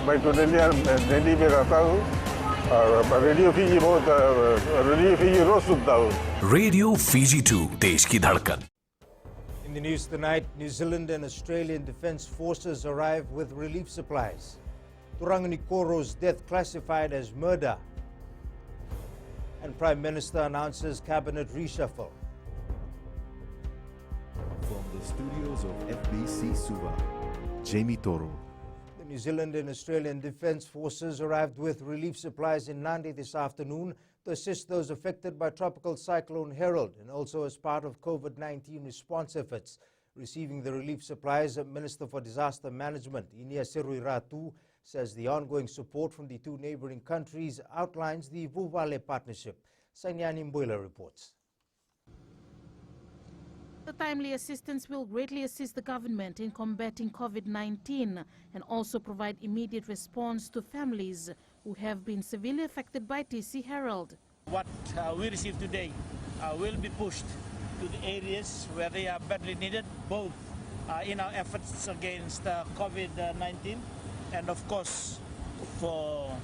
baik tu dia jadi beratahu radio Fiji बहुत radio Fiji रोज सुनता हूँ रेडियो फीजी 2 देश की धड़कन. In the news tonight, New Zealand and Australian Defence Forces arrive with relief supplies. Turangani Koro's death classified as murder. And Prime Minister announces cabinet reshuffle. From the studios of FBC Suva, Jamie Toro. The New Zealand and Australian Defence Forces arrived with relief supplies in Nandi this afternoon to assist those affected by Tropical Cyclone Harold and also as part of COVID-19 response efforts. Receiving the relief supplies, Minister for Disaster Management, Inia Ratu, says the ongoing support from the two neighbouring countries outlines the Vuvale partnership. Sanyani Mboila reports. The timely assistance will greatly assist the government in combating COVID-19 and also provide immediate response to families who have been severely affected by TC Harold. What we received today will be pushed to the areas where they are badly needed, both in our efforts against COVID-19 and of course for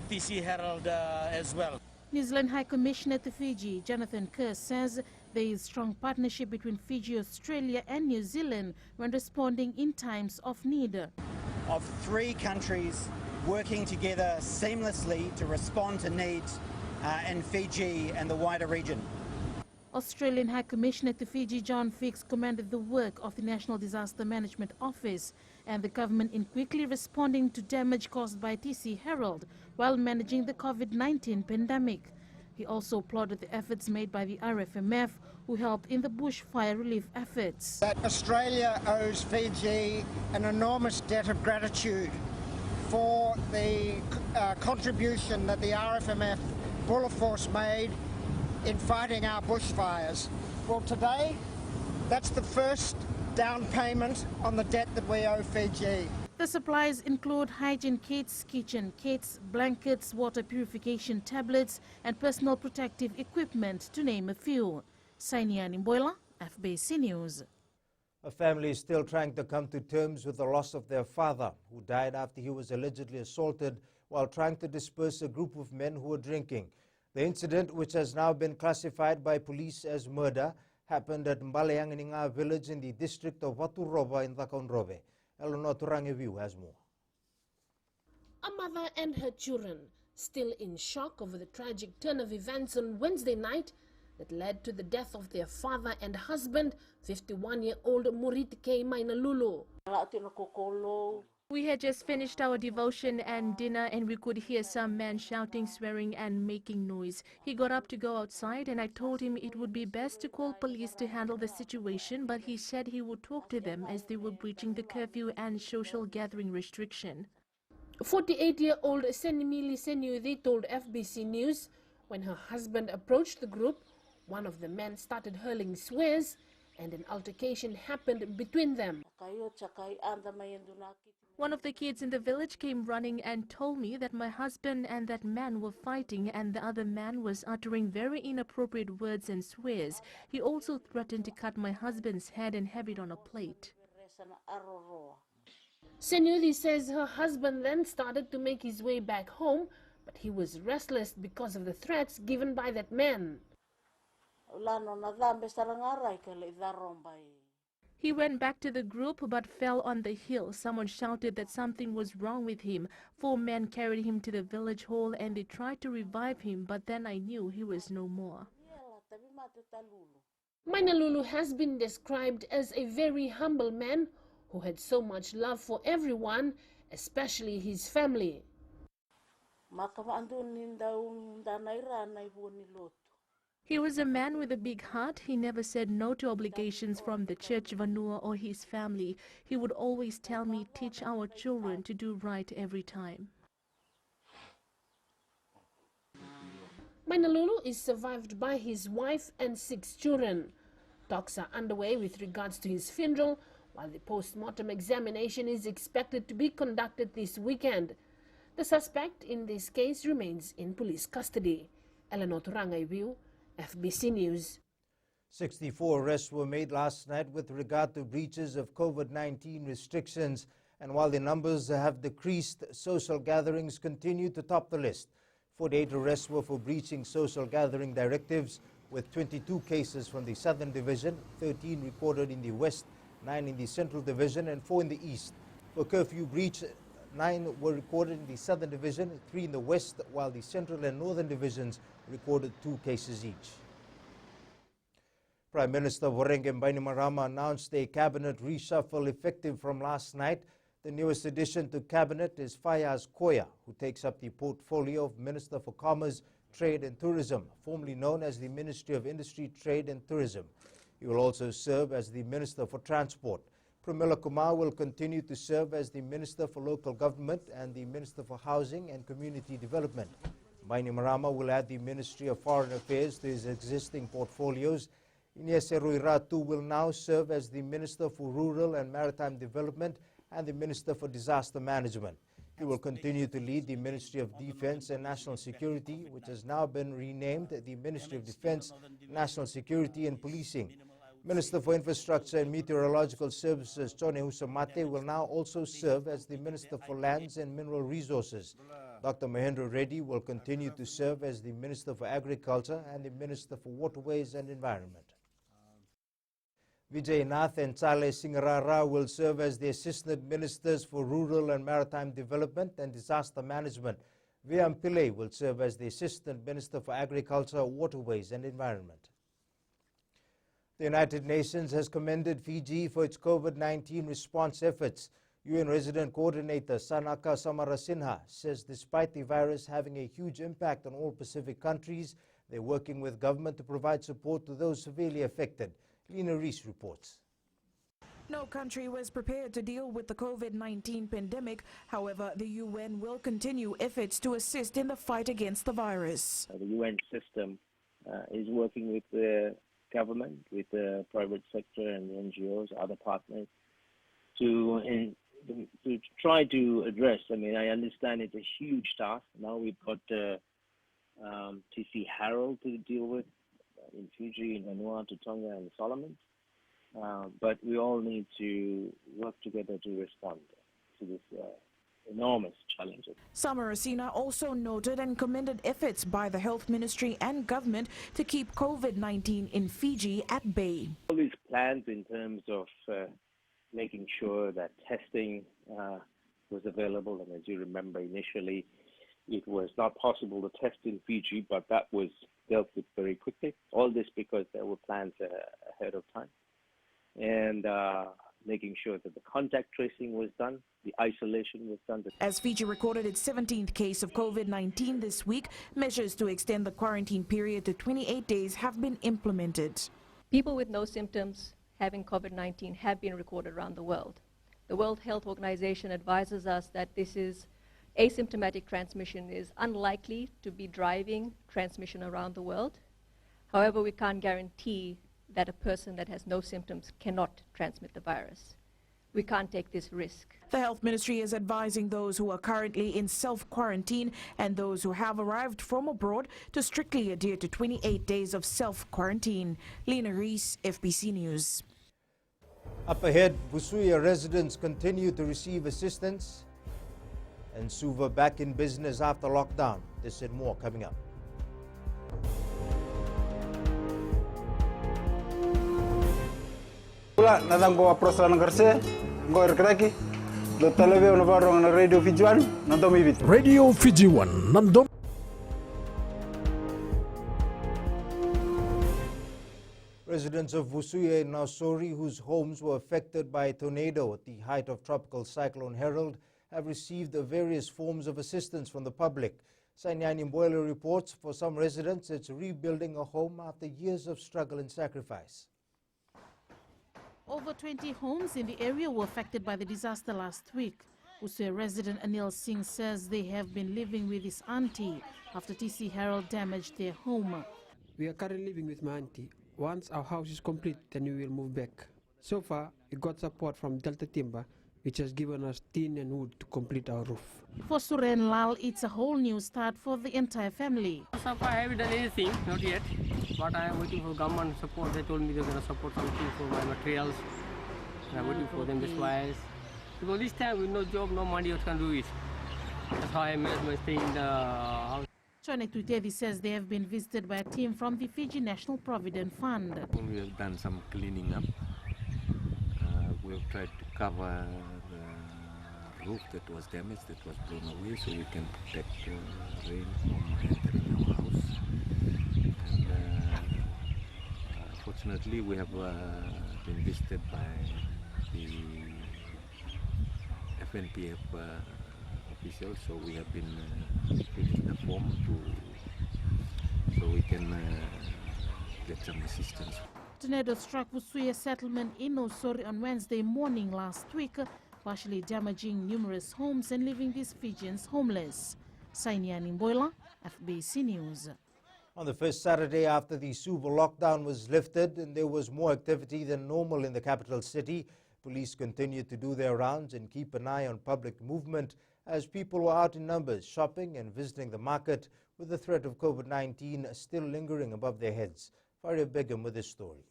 TC Harold as well. New Zealand High Commissioner to Fiji, Jonathan Kerr, says there is strong partnership between Fiji, Australia and New Zealand when responding in times of need. Of three countries working together seamlessly to respond to needs in Fiji and the wider region. Australian High Commissioner to Fiji, John Fix, commended the work of the National Disaster Management Office and the government in quickly responding to damage caused by TC Harold while managing the COVID-19 pandemic. He also applauded the efforts made by the RFMF, who helped in the bushfire relief efforts. That Australia owes Fiji an enormous debt of gratitude for the contribution that the RFMF Buller Force made in fighting our bushfires. Well, today, that's the first down payment on the debt that we owe Fiji. The supplies include hygiene kits, kitchen kits, blankets, water purification tablets, and personal protective equipment, to name a few. Sainiani Mboila, FBC News. A family is still trying to come to terms with the loss of their father, who died after he was allegedly assaulted while trying to disperse a group of men who were drinking. The incident, which has now been classified by police as murder, happened at Mbaleanganinga village in the district of Waturoba in Takonrobe. Eleanor Turangeviu has more. A mother and her children still in shock over the tragic turn of events on Wednesday night that led to the death of their father and husband, 51-year-old Muritike Mainalulu. We had just finished our devotion and dinner and we could hear some man shouting, swearing and making noise. He got up to go outside and I told him it would be best to call police to handle the situation, but he said he would talk to them as they were breaching the curfew and social gathering restriction. 48-year-old Senimili Senyuthi told FBC News when her husband approached the group, one of the men started hurling swears and an altercation happened between them. One of the kids in the village came running and told me that my husband and that man were fighting and the other man was uttering very inappropriate words and swears. He also threatened to cut my husband's head and have it on a plate. Senyuthi says her husband then started to make his way back home, but he was restless because of the threats given by that man. He went back to the group but fell on the hill. Someone shouted that something was wrong with him. 4 men carried him to the village hall and they tried to revive him, but then I knew he was no more. Mainalulu has been described as a very humble man who had so much love for everyone, especially his family. He was a man with a big heart. He never said no to obligations from the church, Vanua or his family. He would always tell me, teach our children to do right every time. Mainalulu is survived by his wife and 6 children. Talks are underway with regards to his funeral, while the post-mortem examination is expected to be conducted this weekend. The suspect in this case remains in police custody. Eleanor Turangaiviu, FBC News. 64 arrests were made last night with regard to breaches of COVID-19 restrictions And while the numbers have decreased, social gatherings continue to top the list. 48 arrests were for breaching social gathering directives, with 22 cases from the Southern Division, 13 recorded in the West, 9 in the Central Division, and 4 in the East. For curfew breach, 9 were recorded in the Southern Division, 3 in the West, while the Central and Northern Divisions recorded 2 cases each. Prime Minister Vorenge Bainimarama announced a cabinet reshuffle effective from last night. The newest addition to cabinet is Fayaz Koya, who takes up the portfolio of Minister for Commerce, Trade and Tourism, formerly known as the Ministry of Industry, Trade and Tourism. He will also serve as the Minister for Transport. Pramila Kumar will continue to serve as the Minister for Local Government and the Minister for Housing and Community Development. Bainimarama will add the Ministry of Foreign Affairs to his existing portfolios. Inyese Ratu will now serve as the Minister for Rural and Maritime Development and the Minister for Disaster Management. He will continue to lead the Ministry of Defense and National Security, which has now been renamed the Ministry of Defense, National Security and Policing. Minister for Infrastructure and Meteorological Services, Chone Husamate, will now also serve as the Minister for Lands and Mineral Resources. Dr. Mahendra Reddy will continue to serve as the Minister for Agriculture and the Minister for Waterways and Environment. Vijay Nath and Chale Singarara will serve as the Assistant Ministers for Rural and Maritime Development and Disaster Management. V.M. Pillai will serve as the Assistant Minister for Agriculture, Waterways and Environment. The United Nations has commended Fiji for its COVID-19 response efforts. UN Resident Coordinator Sanaka Samarasinha says despite the virus having a huge impact on all Pacific countries, they're working with government to provide support to those severely affected. Lena Rees reports. No country was prepared to deal with the COVID-19 pandemic. However, the UN will continue efforts to assist in the fight against the virus. The UN system is working with the government, with the private sector and the NGOs, other partners, to try to address. I mean, I understand it's a huge task. Now we've got TC Harold to deal with in Fiji, in Vanuatu, Tonga, and the Solomons. But we all need to work together to respond to this enormous challenge. Samarasina also noted and commended efforts by the Health Ministry and government to keep COVID-19 in Fiji at bay. All these plans in terms of making sure that testing was available, and as you remember initially, it was not possible to test in Fiji, but that was dealt with very quickly. All this because there were plans ahead of time. And making sure that the contact tracing was done, the isolation was done. As Fiji recorded its 17th case of COVID-19 this week, measures to extend the quarantine period to 28 days have been implemented. People with no symptoms having COVID-19 have been recorded around the world. The World Health Organization advises us that this is asymptomatic transmission is unlikely to be driving transmission around the world. However, we can't guarantee that a person that has no symptoms cannot transmit the virus. We can't take this risk. The Health Ministry is advising those who are currently in self-quarantine and those who have arrived from abroad to strictly adhere to 28 days of self-quarantine. Lena Rees, FBC News. Up ahead, Busuya residents continue to receive assistance, and Suva back in business after lockdown. This and more coming up. Nadang ko approach lang kerse, ngor keraki, do televisi navarong na Radio Fiji 1, nandom ibit. Radio Fiji 1, nandom. Residents of Vusuya in Nausori, whose homes were affected by a tornado at the height of Tropical Cyclone Harold, have received various forms of assistance from the public. Sanyani Mboyle reports for some residents it's rebuilding a home after years of struggle and sacrifice. Over 20 homes in the area were affected by the disaster last week. Vusuya resident Anil Singh says they have been living with his auntie after TC Harold damaged their home. We are currently living with my auntie. Once our house is complete, then we will move back. So far, we got support from Delta Timber, which has given us tin and wood to complete our roof. For Suren Lal, it's a whole new start for the entire family. So far, I haven't done anything, not yet. But I am waiting for government support. They told me they're going to support something for my materials. I'm waiting for them, this wise. Because this time with no job, no money, what can do it? That's how I managed my stay in the house. Chonek Tutevi says they have been visited by a team from the Fiji National Provident Fund. We have done some cleaning up. We have tried to cover the roof that was damaged, that was blown away, so we can protect rain from entering our house. And fortunately, we have been visited by the FNPF officials, so we have been filling the form so we can get some assistance. Tornado struck Vusuya settlement in Osori on Wednesday morning last week, partially damaging numerous homes and leaving these Fijians homeless. Sainian Imboila, FBC News. On the first Saturday after the Suva lockdown was lifted and there was more activity than normal in the capital city, police continued to do their rounds and keep an eye on public movement as people were out in numbers shopping and visiting the market, with the threat of COVID-19 still lingering above their heads. Faria Begum with this story.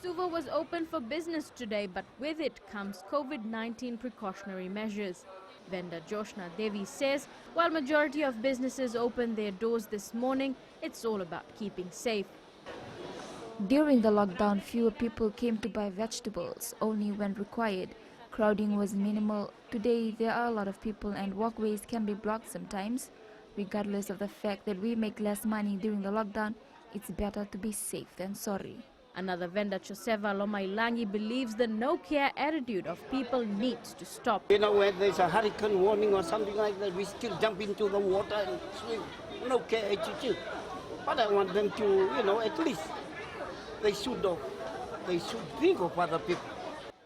Suva was open for business today, but with it comes COVID-19 precautionary measures. Vendor Joshna Devi says while majority of businesses opened their doors this morning, it's all about keeping safe. During the lockdown, fewer people came to buy vegetables, only when required. Crowding was minimal. Today, there are a lot of people and walkways can be blocked sometimes. Regardless of the fact that we make less money during the lockdown, it's better to be safe than sorry. Another vendor, Choseva Lomailangi, believes the no-care attitude of people needs to stop. You know, when there's a hurricane warning or something like that, we still jump into the water and swim. No care attitude. But I want them to, you know, at least they should think of other people.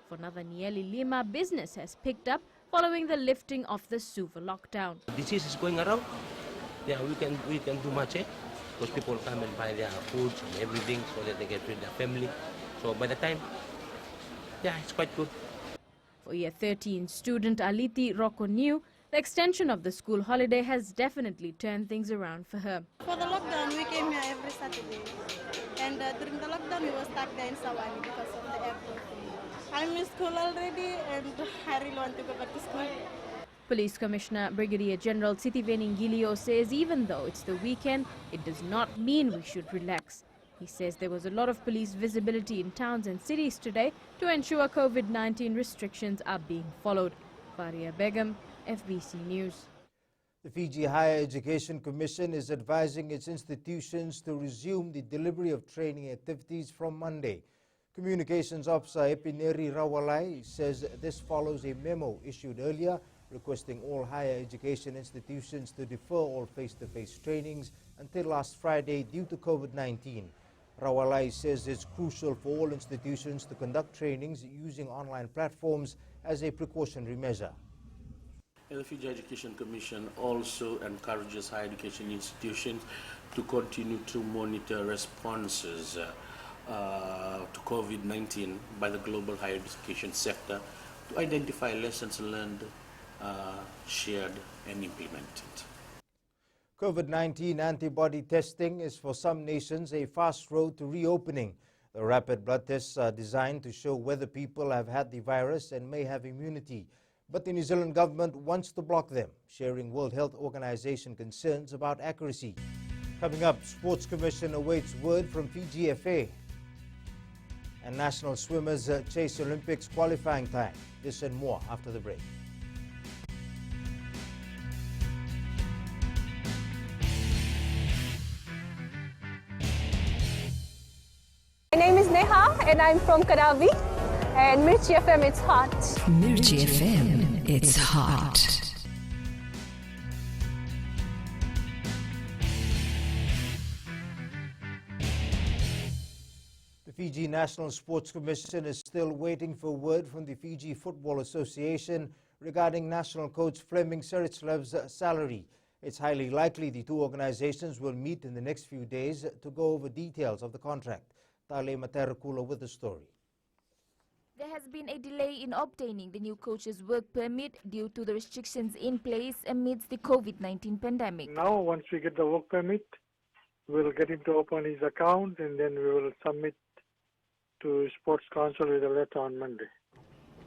For Nathanieli Lima, business has picked up following the lifting of the Suva lockdown. Disease is going around. Yeah, we can do much, because people come and buy their foods and everything so that they get rid of their family. So by the time, yeah, it's quite good. For year 13 student Aliti Rokoniu, the extension of the school holiday has definitely turned things around for her. For the lockdown, we came here every Saturday. And during the lockdown, we were stuck there in Sawani because of the airport. I miss school already and I really want to go back to school. Police Commissioner Brigadier General Sitiveni Ngilio says even though it's the weekend, it does not mean we should relax. He says there was a lot of police visibility in towns and cities today to ensure COVID-19 restrictions are being followed. Faria Begum, FBC News. The Fiji Higher Education Commission is advising its institutions to resume the delivery of training activities from Monday. Communications Officer Epineri Rawalai says this follows a memo issued earlier requesting all higher education institutions to defer all face-to-face trainings until last Friday due to COVID-19. Rawalai says it's crucial for all institutions to conduct trainings using online platforms as a precautionary measure. The Fiji Education Commission also encourages higher education institutions to continue to monitor responses to COVID-19 by the global higher education sector to identify lessons learned, shared and implemented. COVID-19 antibody testing is for some nations a fast road to reopening. The rapid blood tests are designed to show whether people have had the virus and may have immunity. But the New Zealand government wants to block them, sharing World Health Organization concerns about accuracy. Coming up, Sports Commission awaits word from Fiji FA. And national swimmers chase Olympics qualifying time. This and more after the break. My name is Neha and I'm from Karavi. And Mirchi FM, it's hot. Mirchi FM, it's hot. The Fiji National Sports Commission is still waiting for word from the Fiji Football Association regarding national coach Fleming Serichlev's salary. It's highly likely the two organizations will meet in the next few days to go over details of the contract. Tale Materakula with the story. There has been a delay in obtaining the new coach's work permit due to the restrictions in place amidst the COVID-19 pandemic. Now, once we get the work permit, we'll get him to open his account and then we will submit to Sports Council with a letter on Monday.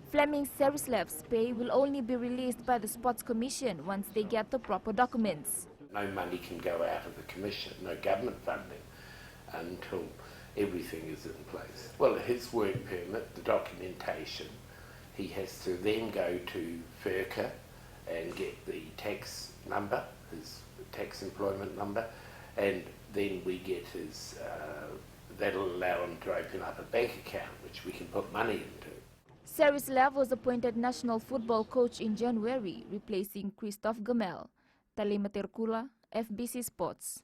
Fleming Serislev's pay will only be released by the Sports Commission once they get the proper documents. No money can go out of the commission, no government funding, until everything is in place. Well, his work permit, the documentation, he has to then go to FERCA and get the tax number, his tax employment number, and then we get his, that'll allow him to open up a bank account, which we can put money into. Serislev was appointed national football coach in January, replacing Christoph Gamel. Talima Terkula, FBC Sports.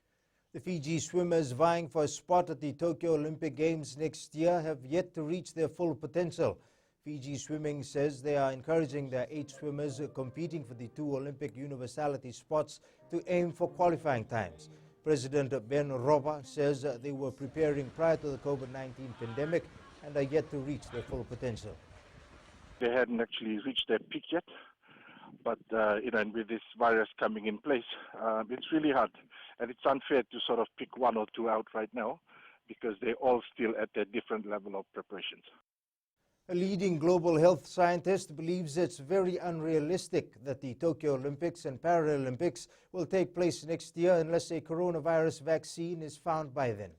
The Fiji swimmers vying for a spot at the Tokyo Olympic Games next year have yet to reach their full potential. Fiji Swimming says they are encouraging their 8 swimmers competing for the 2 Olympic universality spots to aim for qualifying times. President Ben Roba says they were preparing prior to the COVID-19 pandemic and are yet to reach their full potential. They hadn't actually reached their peak yet, but and with this virus coming in place, it's really hard, and it's unfair to sort of pick 1 or 2 out right now because they're all still at their different level of preparations. A leading global health scientist believes it's very unrealistic that the Tokyo Olympics and Paralympics will take place next year unless a coronavirus vaccine is found by then.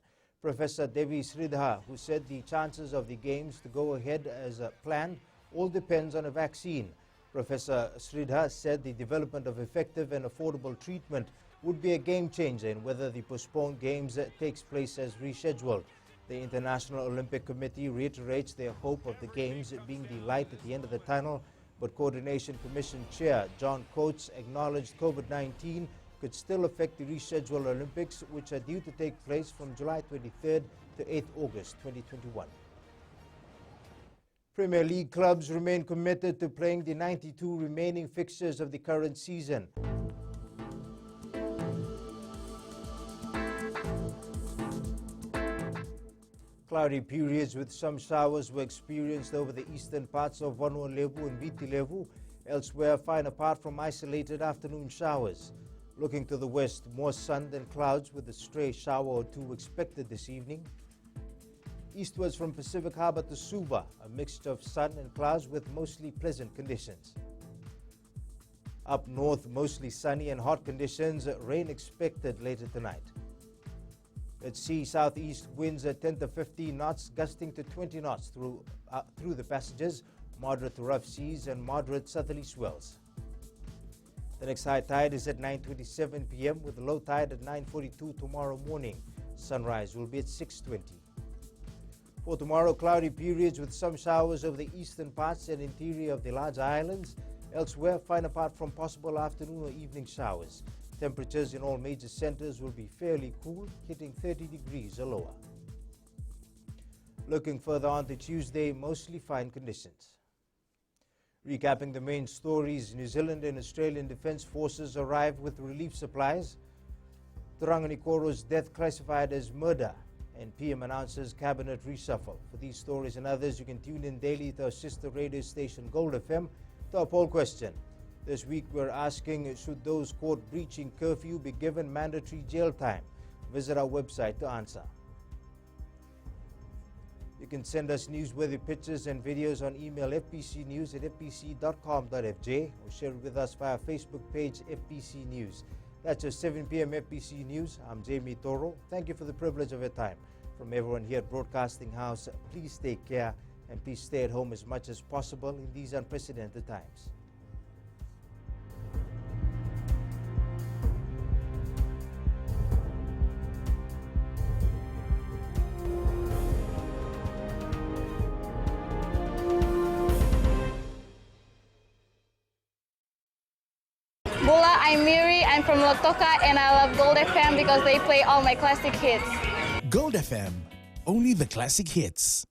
Professor Devi Sridhar, who said the chances of the games to go ahead as planned all depends on a vaccine. Professor Sridhar said the development of effective and affordable treatment would be a game changer in whether the postponed games takes place as rescheduled. The International Olympic Committee reiterates their hope of the Games being the light at the end of the tunnel, but Coordination Commission Chair John Coates acknowledged COVID-19 could still affect the rescheduled Olympics, which are due to take place from July 23rd to 8th August 2021. Premier League clubs remain committed to playing the 92 remaining fixtures of the current season. Cloudy periods with some showers were experienced over the eastern parts of Vanuatu and Viti Levu. Elsewhere, fine apart from isolated afternoon showers. Looking to the west, more sun than clouds with a stray shower or 2 expected this evening. Eastwards from Pacific Harbour to Suva, a mixture of sun and clouds with mostly pleasant conditions. Up north, mostly sunny and hot conditions, rain expected later tonight. At sea, southeast winds at 10 to 15 knots, gusting to 20 knots through the passages, moderate to rough seas and moderate southerly swells. The next high tide is at 9:27 p.m. with low tide at 9:42 tomorrow morning. Sunrise will be at 6:20. For tomorrow, cloudy periods with some showers over the eastern parts and interior of the large islands. Elsewhere, fine apart from possible afternoon or evening showers. Temperatures in all major centers will be fairly cool, hitting 30 degrees or lower. Looking further on to Tuesday, mostly fine conditions. Recapping the main stories, New Zealand and Australian Defence Forces arrived with relief supplies. Turanganikoro's death classified as murder, and PM announces cabinet reshuffle. For these stories and others, you can tune in daily to our sister radio station Gold FM to our poll question. This week we're asking, should those caught breaching curfew be given mandatory jail time? Visit our website to answer. You can send us newsworthy pictures and videos on email fpcnews@fpc.com.fj or share it with us via Facebook page FPC News. That's your 7 p.m. FPC News. I'm Jamie Toro. Thank you for the privilege of your time. From everyone here at Broadcasting House, please take care and please stay at home as much as possible in these unprecedented times. Bola, I'm Miri, I'm from Lotoka and I love Gold FM because they play all my classic hits. Gold FM, only the classic hits.